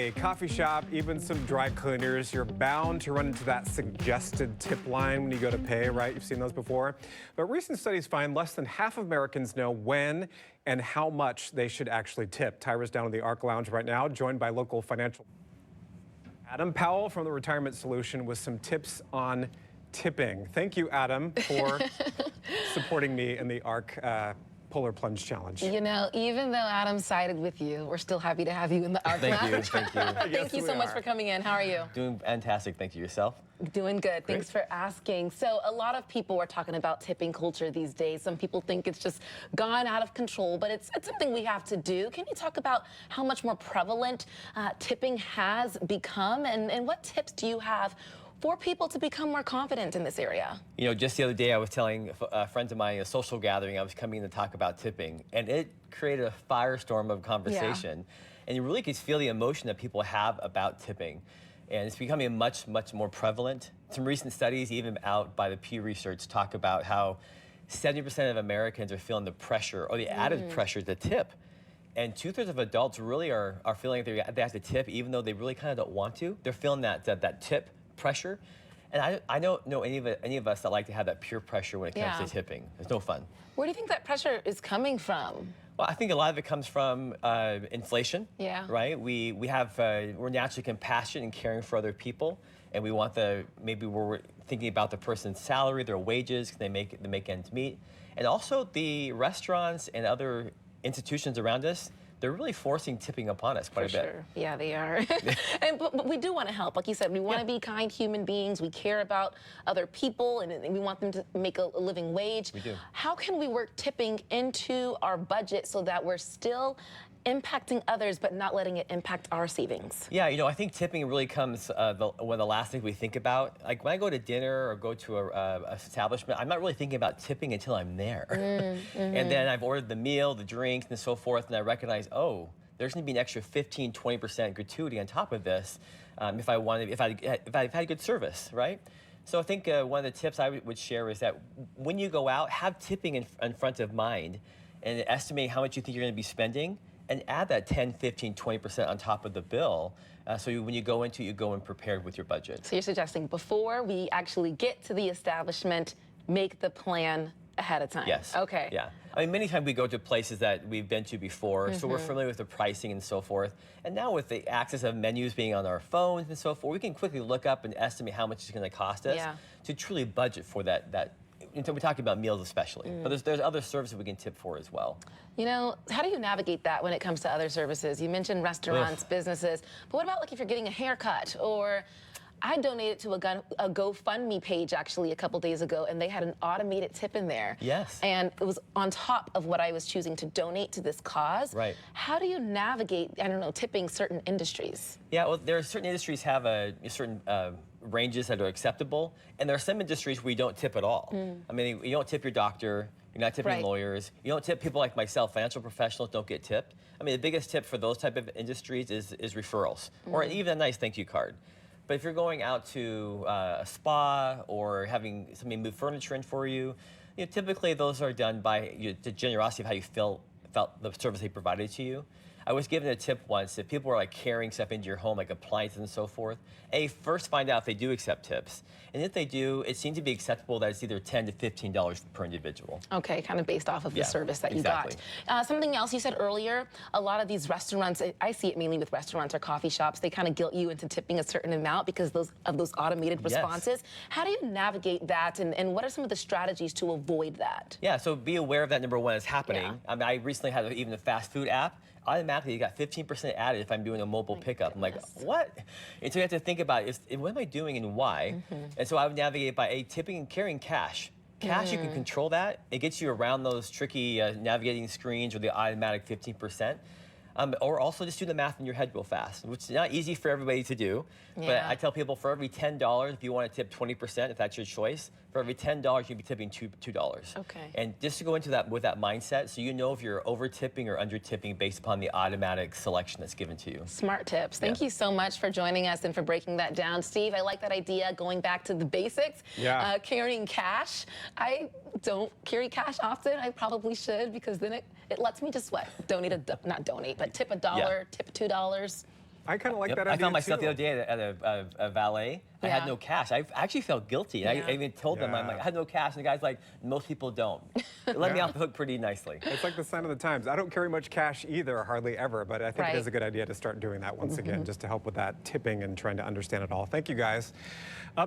a coffee shop, even some dry cleaners, you're bound to run into that suggested tip line when you go to pay, right? You've seen those before. But recent studies find less than half of Americans know when and how much they should actually tip. Tyra's down in the Arc Lounge right now, joined by local financial Adam Powell from the Retirement Solution with some tips on tipping. Thank you, Adam, for supporting me in the Arc Polar Plunge Challenge. You know, even though Adam sided with you, we're still happy to have you in the Arc Lounge. Thank you. Thank you so much for coming in. How are you? Doing fantastic. Thank you. Yourself? Doing good. Great. Thanks for asking. So a lot of people are talking about tipping culture these days. Some people think it's just gone out of control, but it's something we have to do. Can you talk about how much more prevalent tipping has become, and what tips do you have for people to become more confident in this area? You know, just the other day I was telling friends of mine at a social gathering I was coming to talk about tipping, and it created a firestorm of conversation. Yeah. And you really could feel the emotion that people have about tipping. And it's becoming much more prevalent. Some recent studies, even out by the Pew Research, talk about how 70% of Americans are feeling the pressure or the added pressure to tip. And 2/3 of adults really are feeling they have to tip even though they really kind of don't want to. They're feeling that tip pressure. And I don't know any of us that like to have that peer pressure when it comes to tipping. It's no fun. Where do you think that pressure is coming from? Well, I think a lot of it comes from inflation. Yeah. Right. We're naturally compassionate and caring for other people, and we want maybe we're thinking about the person's salary, their wages, they make ends meet, and also the restaurants and other institutions around us. They're really forcing tipping upon us quite a bit. Sure. Yeah, they are. But we do want to help. Like you said, we want to be kind human beings. We care about other people, and we want them to make a living wage. We do. How can we work tipping into our budget so that we're still impacting others but not letting it impact our savings? Yeah, you know, I think tipping really comes one of the last things we think about. Like when I go to dinner or go to a establishment, I'm not really thinking about tipping until I'm there. And then I've ordered the meal, the drinks, and so forth, and I recognize, oh, there's going to be an extra 15–20% gratuity on top of this if I've had good service, right? So I think one of the tips I would share is that when you go out, have tipping in front of mind and estimate how much you think you're going to be spending, and add that 10, 15, 20% on top of the bill. So when you go into it, you go in prepared with your budget. So you're suggesting before we actually get to the establishment, make the plan ahead of time? Yes. Okay. Yeah. I mean, many times we go to places that we've been to before, so we're familiar with the pricing and so forth. And now with the access of menus being on our phones and so forth, we can quickly look up and estimate how much it's going to cost us to truly budget for that. We're talking about meals especially, but there's other services we can tip for as well. You know, how do you navigate that when it comes to other services? You mentioned restaurants, businesses, but what about like if you're getting a haircut? Or I donated to a GoFundMe page actually a couple days ago, and they had an automated tip in there. Yes. And it was on top of what I was choosing to donate to this cause. Right. How do you navigate, I don't know, tipping certain industries? Yeah, well, there are certain industries have certain ranges that are acceptable, and there are some industries where you don't tip at all. I mean, you don't tip your doctor, you're not tipping lawyers, you don't tip people like myself, financial professionals don't get tipped. I mean, the biggest tip for those type of industries is referrals, or even a nice thank you card. But if you're going out to a spa or having somebody move furniture in for you, typically those are done by the generosity of how you felt the service they provided to you. I was given a tip once if people were like carrying stuff into your home, like appliances and so forth. First find out if they do accept tips. And if they do, it seems to be acceptable that it's either $10 to $15 per individual. Okay, kind of based off of the service that you got. Something else you said earlier, a lot of these restaurants, I see it mainly with restaurants or coffee shops, they kind of guilt you into tipping a certain amount because of those automated responses. How do you navigate that, and what are some of the strategies to avoid that? Yeah, so be aware of that, number one, is happening. I mean, I recently had even a fast food app. Automatically, you got 15% added if I'm doing a mobile pickup. I'm like, what? And so you have to think about what am I doing and why? And so I would navigate by tipping and carrying cash. Cash, you can control that. It gets you around those tricky navigating screens or the automatic 15%. Or also just do the math in your head real fast, which is not easy for everybody to do. But I tell people for every $10, if you want to tip 20%, if that's your choice, for every $10, you'd be tipping $2. Okay. And just to go into that with that mindset, so you know if you're over tipping or under tipping based upon the automatic selection that's given to you. Smart tips. Thank you so much for joining us and for breaking that down. Steve, I like that idea, going back to the basics. Carrying cash. I don't carry cash often. I probably should, because then it lets me just what? Not donate, but tip $1, tip $2. I kind of like that idea, I found myself too. the other day at a valet. I Yeah. had no cash. I actually felt guilty. And I even told them, I'm like, I had no cash. And the guy's like, most people don't. It let me off the hook pretty nicely. It's like the sign of the times. I don't carry much cash either, hardly ever, but I think it is a good idea to start doing that once again, just to help with that tipping and trying to understand it all. Thank you, guys. Up